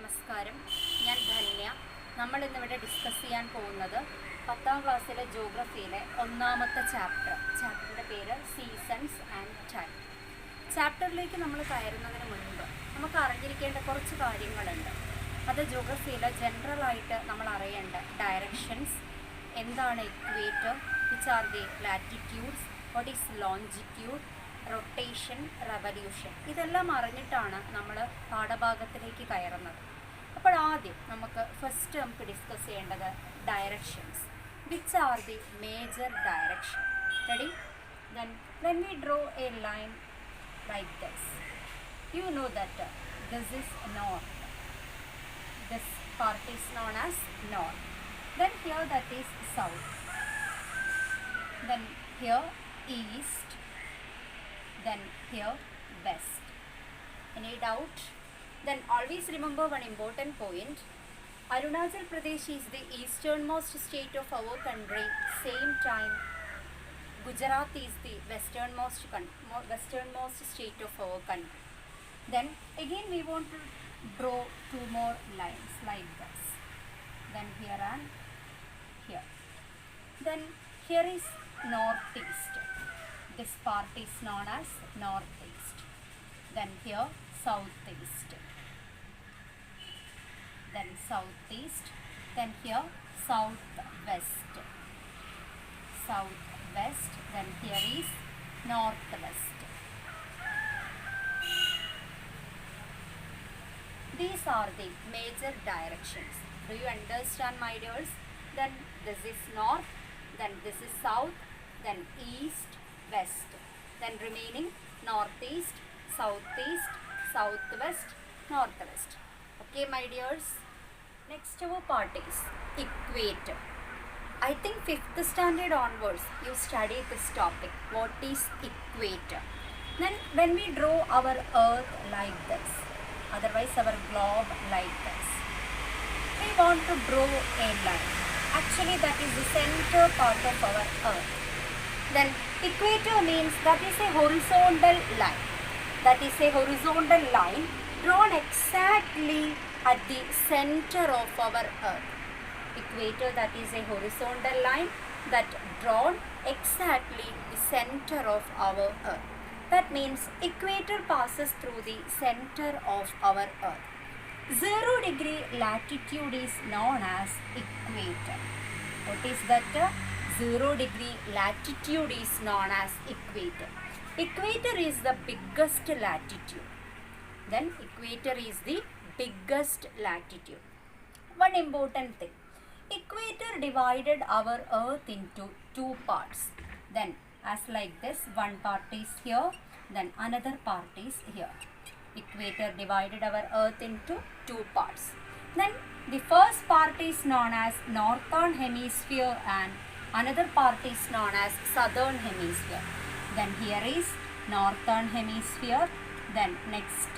നമസ്കാരം. ഞാൻ ധന്യ. നമ്മൾ ഇന്നിവിടെ ഡിസ്കസ് ചെയ്യാൻ പോകുന്നത് 10ാം ക്ലാസ്സിലെ ജോഗ്രഫിയിലെ ഒന്നാമത്തെ ചാപ്റ്ററിൻ്റെ പേര് സീസൺസ് ആൻഡ് ടൈം. ചാപ്റ്ററിലേക്ക് നമ്മൾ കയറുന്നതിന് മുൻപ് നമുക്ക് അറിഞ്ഞിരിക്കേണ്ട കുറച്ച് കാര്യങ്ങളുണ്ട്. അത് ജോഗ്രഫിയിലെ ജനറലായിട്ട് നമ്മൾ അറിയേണ്ട ഡയറക്ഷൻസ്, എന്താണ് equator, which are the latitudes, what is longitude, rotation, revolution, ഇതെല്ലാം അറിഞ്ഞിട്ടാണ് നമ്മൾ പാഠഭാഗത്തിലേക്ക് കയറുന്നത്. അപ്പോൾ ആദ്യം നമുക്ക് ഡിസ്കസ് ചെയ്യേണ്ടത് directions. Which are the major direction? Ready? Then when we draw a line like this, you know that this is north. This part is known as north. Then here that is south. Then here east. Then here west. Any doubt? Then always remember one important point. Arunachal Pradesh is the easternmost state of our country. Same time Gujarat is the westernmost state of our country. Then again we want to draw two more lines like this. Then here and here. Then here is northeast. This part is known as northeast. Then here southeast. Then southeast. Then here southwest. Southwest. Then here is northwest. These are the major directions. Do you understand, my dears? Then this is north. Then this is south. Then east, west. Then remaining northeast, southeast, southwest, northwest. Okay, my dears? Next our part is equator. I think 5th standard onwards you study this topic. What is equator? Then when we draw our earth like this, otherwise our globe like this, we want to draw a line. Actually that is the center part of our earth. Then equator means that is a horizontal line. That is a horizontal line drawn exactly at the center of our earth. Equator, that is a horizontal line that drawn exactly the center of our earth. That means equator passes through the center of our earth. 0 degree latitude is known as equator. What is that? 0 degree latitude is known as equator. Equator is the biggest latitude. Then equator is the biggest latitude. One important thing. Equator divided our earth into two parts. Then as like this, one part is here, then another part is here. Equator divided our earth into two parts. Then the first part is known as northern hemisphere and another part is known as southern hemisphere. Then here is northern hemisphere, then next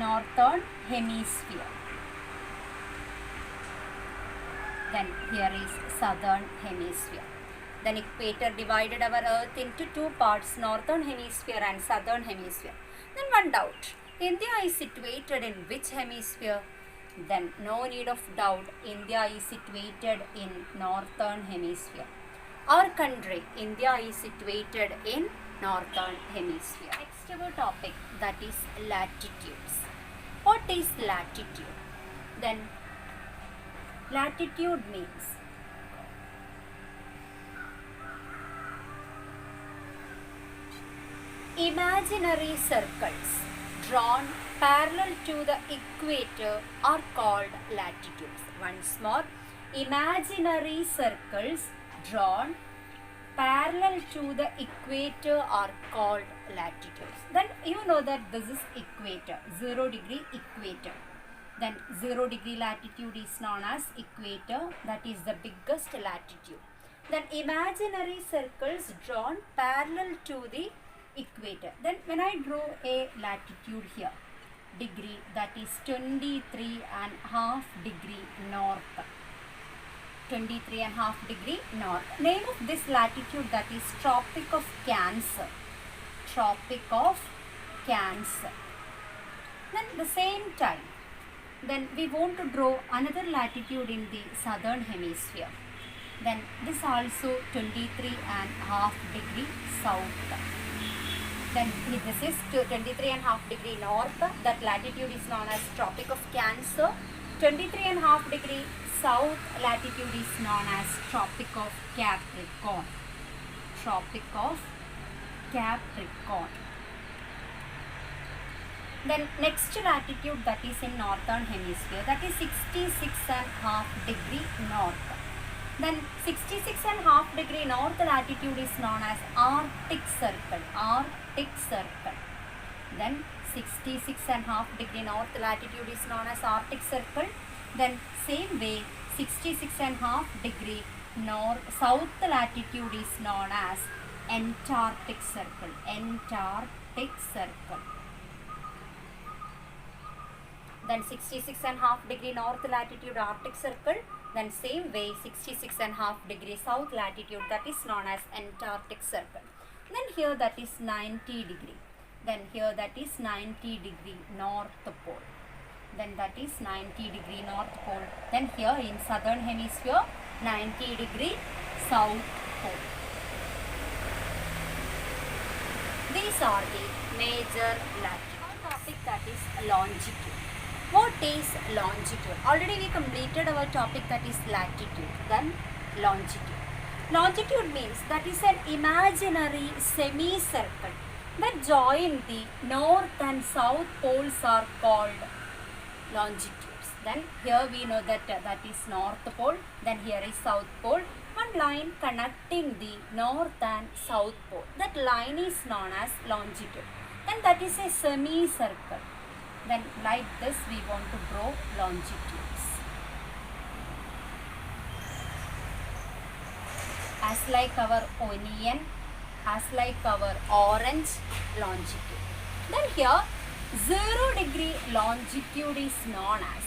northern hemisphere. Then here is southern hemisphere. Then equator divided our earth into two parts, northern hemisphere and southern hemisphere. Then one doubt, India is situated in which hemisphere? Then no need of doubt, India is situated in northern hemisphere. Our country, India, is situated in northern hemisphere. Next our topic, that is latitudes. What is latitude? Then latitude means imaginary circles drawn parallel to the equator are called latitudes. Once more, imaginary circles drawn parallel to the equator are called latitudes. Then you know that this is equator, 0 degree equator. Then 0 degree latitude is known as equator, that is the biggest latitude. Then imaginary circles drawn parallel to the equator. Then when I draw a latitude here, degree, that is 23.5 degree north. 23.5 degree north. Name of this latitude, that is Tropic of Cancer. Tropic of Cancer. Then the same time Then we want to draw another latitude in the southern hemisphere. Then this also 23.5 degree south. Then this is 23.5 degree north. That latitude is known as Tropic of Cancer. 23.5 degree south latitude is known as Tropic of Capricorn. Tropic of Capricorn. Then next latitude, that is in northern hemisphere, that is 66.5 degree north. Then 66.5 degree north latitude is known as Arctic Circle. Arctic Circle. Then 66.5 degree north latitude is known as Arctic Circle. Then same way 66.5 degree south latitude is known as Antarctic Circle. Antarctic Circle. Then 66.5 degree north latitude Arctic Circle. Then same way 66.5 degree south latitude, that is known as Antarctic Circle. Then here that is 90 degree. Then here that is 90 degree North Pole. Then that is 90 degree North Pole. Then here in southern hemisphere 90 degree South Pole. These are the major latitude. Topic, that is longitude. What is longitude? Already we completed our topic, that is latitude. Then longitude. Longitude means that is an imaginary semicircle that join the north and south poles are called longitudes. Then here we know that that is North Pole. Then here is South Pole. One line connecting the north and south pole. That line is known as longitude. Then that is a semicircle. Then like this we want to draw longitudes. As like our onion, as like our orange, longitude. Then here 0 degree longitude is known as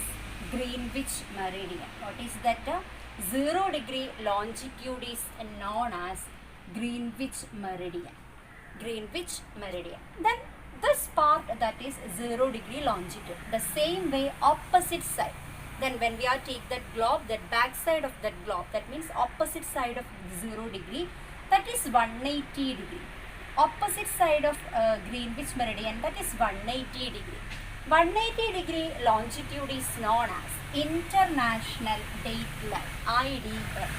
Greenwich meridian. What is that? 0 degree longitude is known as Greenwich meridian. Greenwich meridian. Then this part, that is 0 degree longitude. The same way opposite side. Then when we are take that globe, that back side of that globe, that means opposite side of 0 degree, that is 180 degree. Opposite side of Greenwich meridian, that is 180 degree. 180 degree longitude is known as International Dateline, IDL.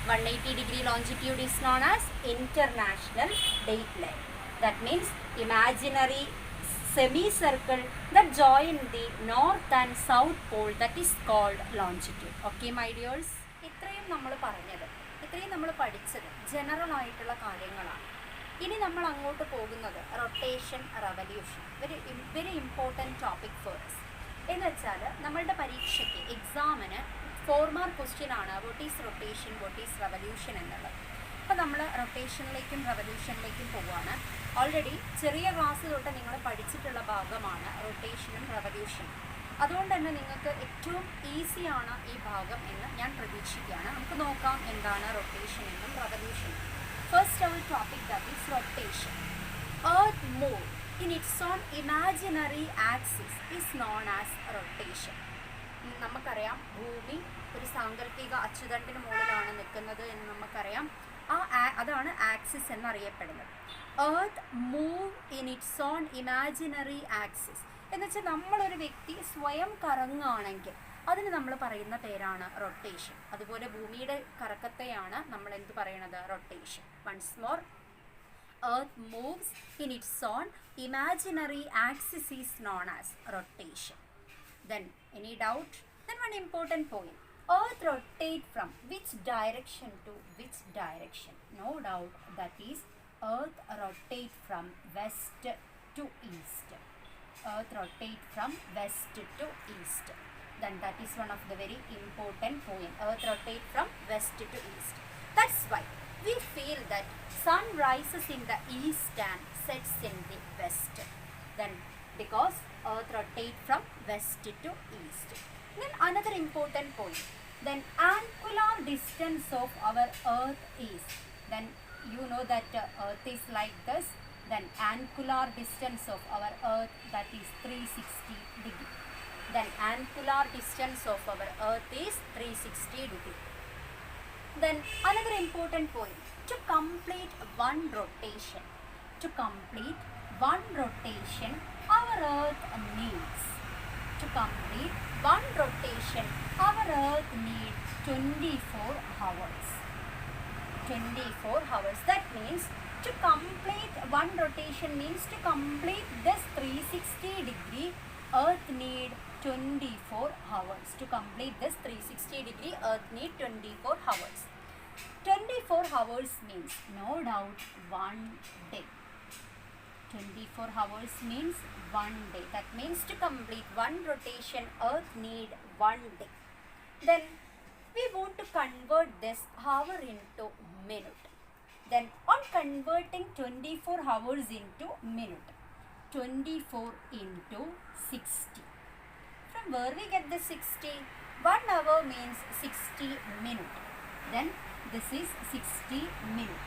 180 degree longitude is known as International Dateline. That means imaginary semicircle that join the north and south pole, that is called longitude. Okay my dears, ഇത്രയും നമ്മൾ പറഞ്ഞത്, ഇത്രയും നമ്മൾ പഠിച്ചത് general ആയിട്ടുള്ള കാര്യങ്ങളാണ്. ഇനി നമ്മൾ അങ്ങോട്ട് പോകുന്നത് rotation revolution, very important topic four us. എന്ന് വെച്ചാൽ നമ്മളുടെ പരീക്ഷയ്ക്ക് എക്സാമിന് 4 മാർക്ക് ക്വസ്റ്റ്യൻ ആണ് what is rotation, what is revolution എന്നുള്ളത്. അപ്പോൾ നമ്മൾ റൊട്ടേഷനിലേക്കും റവല്യൂഷനിലേക്കും പോവുകയാണ്. ഓൾറെഡി ചെറിയ ക്ലാസ് തൊട്ട് നിങ്ങൾ പഠിച്ചിട്ടുള്ള ഭാഗമാണ് റൊട്ടേഷനും റവല്യൂഷനും. അതുകൊണ്ട് തന്നെ നിങ്ങൾക്ക് ഏറ്റവും ഈസിയാണ് ഈ ഭാഗം എന്ന് ഞാൻ പ്രതീക്ഷിക്കുകയാണ്. നമുക്ക് നോക്കാം എന്താണ് റൊട്ടേഷൻ എന്നും റവല്യൂഷനും. First our topic, that is rotation. Earth move in its own imaginary axis is known as rotation. നമുക്കറിയാം ഭൂമി ഒരു സാങ്കല്പിക അച്ചുതണ്ടിന് മുകളിലാണ് നിൽക്കുന്നത് എന്ന് നമുക്കറിയാം. അതാണ് ആക്സിസ് എന്നറിയപ്പെടുന്നത്. Earth move in its own imaginary axis എന്നുവെച്ചാൽ നമ്മളൊരു വ്യക്തി സ്വയം കറങ്ങുകയാണെങ്കിൽ അതിന് നമ്മൾ പറയുന്ന പേരാണ് റൊട്ടേഷൻ. അതുപോലെ ഭൂമിയുടെ കറക്കത്തെയാണ് നമ്മൾ എന്ത് പറയുന്നത്, rotation. Once more, Earth moves in its own imaginary axis is known as rotation. Then any doubt? Then one important point, Earth rotate from which direction to which direction? No doubt, that is Earth rotate from west to east. Earth rotate from west to east. Then that is one of the very important point. Earth rotate from west to east. That's why we feel that sun rises in the east and sets in the west. Then because Earth rotate from west to east. Then another important point. Then angular distance of our Earth is. Then you know that Earth is like this. Then angular distance of our Earth, that is 360 degree. Then angular distance of our Earth is 360 degree. Then another important point, to complete one rotation, our Earth needs, our Earth needs 24 hours. 24 hours. That means to complete one rotation means to complete this 360 degree, Earth need 24 hours. To complete this 360 degree, Earth need 24 hours. 24 hours means no doubt 1 day. 24 hours means 1 day. That means to complete one rotation, Earth need 1 day. Then we want to convert this hour into minute. Then on converting 24 hours into minute, 24 into 60. From where we get the 60? 1 hour means 60 minute. Then this is 60 minute.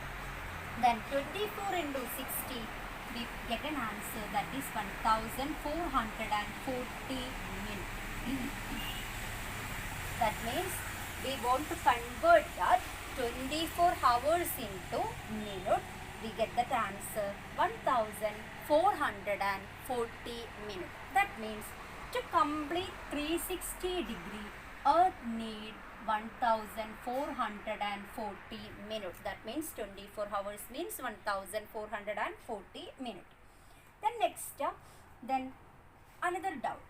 Then 24 into 60, we get an answer, that is 1440 minutes. That means we want to convert that 24 hours into minute. We get that answer 1440 minutes. That means to complete 360 degree, Earth need 1440 minutes. That means 24 hours means 1440 minutes. Then next, then another doubt.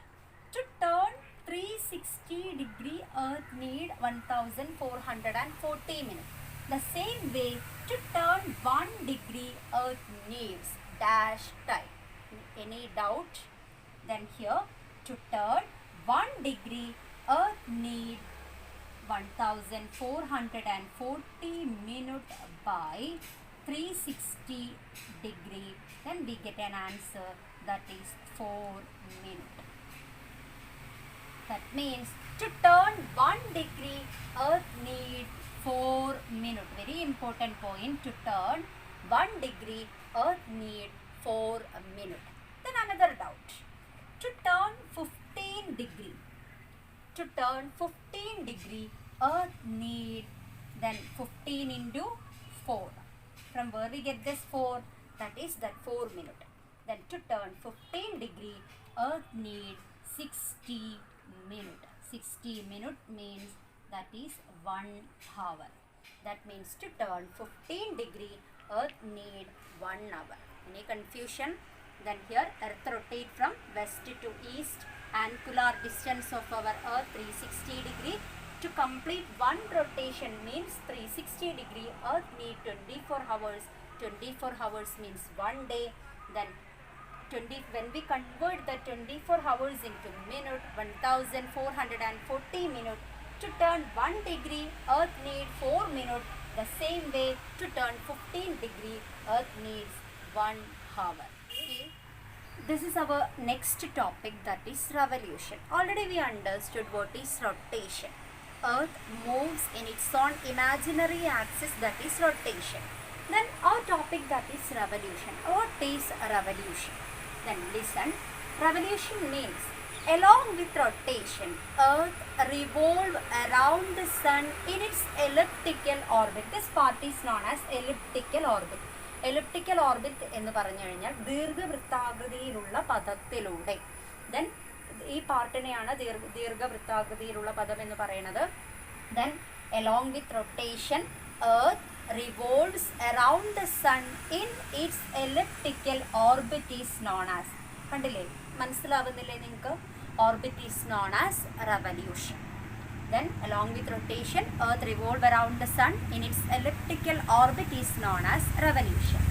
To turn 360 degree, Earth need 1440 minutes. The same way, to turn 1 degree, Earth needs dash time. Any doubt? Then here, to turn 1 degree, Earth need 1440 minutes by 360 degree. Then we get an answer, that is 4 minutes. That means to turn 1 degree, Earth need 4 minutes. Very important point. To turn 1 degree, Earth need 4 minutes. Then another doubt. To turn 15 degree, Earth need, then 15 into 4. From where we get this 4? That is that 4 minutes. Then to turn 15 degree, Earth need 60 minutes. 60 minutes means that is 1 hour. That means to turn 15 degree, Earth need 1 hour. Any confusion? Then here, Earth rotate from west to east. Angular distance of our Earth 360 degree. To complete one rotation means 360 degree, Earth need 24 hours. 24 hours means 1 day. Then when we convert the 24 hours into minute, 1440 minutes. To turn 1 degree, Earth need 4 minutes. The same way, to turn 15 degree, Earth needs 1 hour. See, this is our next topic, that is revolution. Already we understood what is rotation. Earth moves in its own imaginary axis, that is rotation. Then our topic, that is revolution. What is revolution? Then listen. Revolution means along with rotation, Earth revolves around the Sun in its elliptical orbit. This part is known as elliptical orbit. Elliptical orbit എന്ന് പറഞ്ഞു കഴിഞ്ഞാൽ ദീർഘവൃത്താകൃതിയിലുള്ള പദത്തിലൂടെ. Then ഈ പാർട്ടിനെയാണ് ദീർഘവൃത്താകൃതിയിലുള്ള പദം എന്ന് പറയുന്നത്. Then along with rotation, Earth revolves around the Sun in its elliptical orbit is known as. കണ്ടില്ലേ, മനസ്സിലാവുന്നില്ലേ നിങ്ങൾക്ക്? Orbit is known as revolution. Then along with rotation, Earth revolves around the Sun in its elliptical orbit is known as revolution.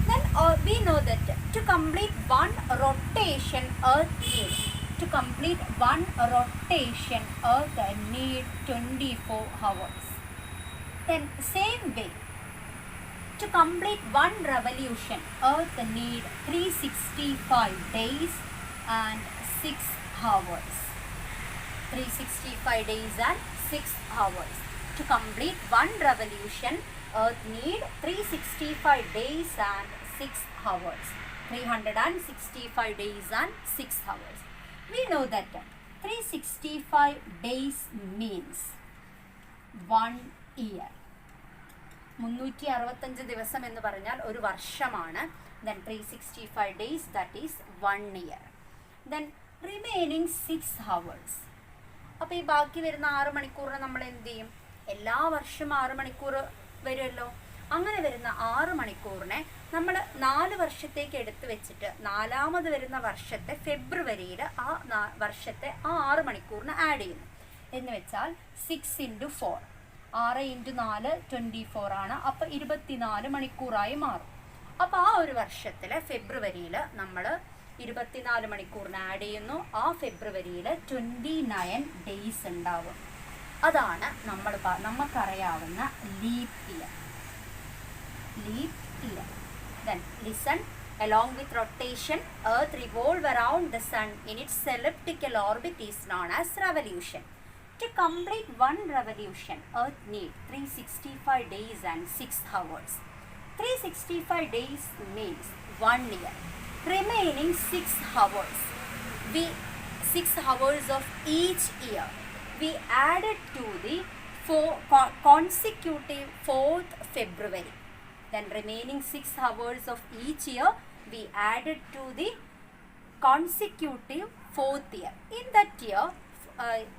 Then we know that to complete one rotation, Earth needs. To complete one rotation, Earth needs 24 hours. Then same way, to complete one revolution, Earth needs 365 days and 6 hours. 365 days and 6 hours. To complete one revolution, Earth needs 365 days and 6 hours. 365 days and 6 hours. We know that 365 days means 1 year. 365 ദിവസം എന്ന് പറഞ്ഞാൽ ഒരു വർഷമാണ്. Then 365 days, that is 1 year. Then remaining 6 hours. അപ്പോൾ ഈ ബാക്കി വരുന്ന 6 മണിക്കൂറിന് നമ്മൾ എന്ത് ചെയ്യും? എല്ലാ വർഷവും 6 മണിക്കൂർ വരുമല്ലോ. അങ്ങനെ വരുന്ന 6 മണിക്കൂറിനെ നമ്മൾ 4 വർഷത്തേക്ക് എടുത്ത് വെച്ചിട്ട് 4ാമത് വരുന്ന വർഷത്തെ ഫെബ്രുവരിയിൽ ആ വർഷത്തെ ആ 6 മണിക്കൂറിന് ആഡ് ചെയ്യുന്നു. എന്ന് വെച്ചാൽ 6 × 4, 6 × 4 24 ആണ്. അപ്പോൾ 24 മണിക്കൂറായി മാറും. അപ്പോൾ ആ ഒരു വർഷത്തിലെ ഫെബ്രുവരിയിൽ നമ്മൾ 24 മണിക്കൂറിന് ആഡ് ചെയ്യുന്നു. ആ ഫെബ്രുവരിയിൽ 29 ഡേയ്സ് ഉണ്ടാവും. അതാണ് നമുക്കറിയാവുന്ന leap year. Leap year. Then listen. Along with rotation, Earth revolves around the Sun in its elliptical orbit is known as revolution. To complete one revolution, Earth needs 365 days and 6 hours. 365 days means 1 year. Remaining 6 hours, 6 hours of each year, we added to the consecutive 4th February. Then remaining 6 hours of each year, we added to the consecutive 4th year. In that year,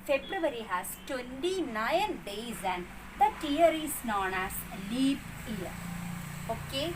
February has 29 days and that year is known as leap year. Okay.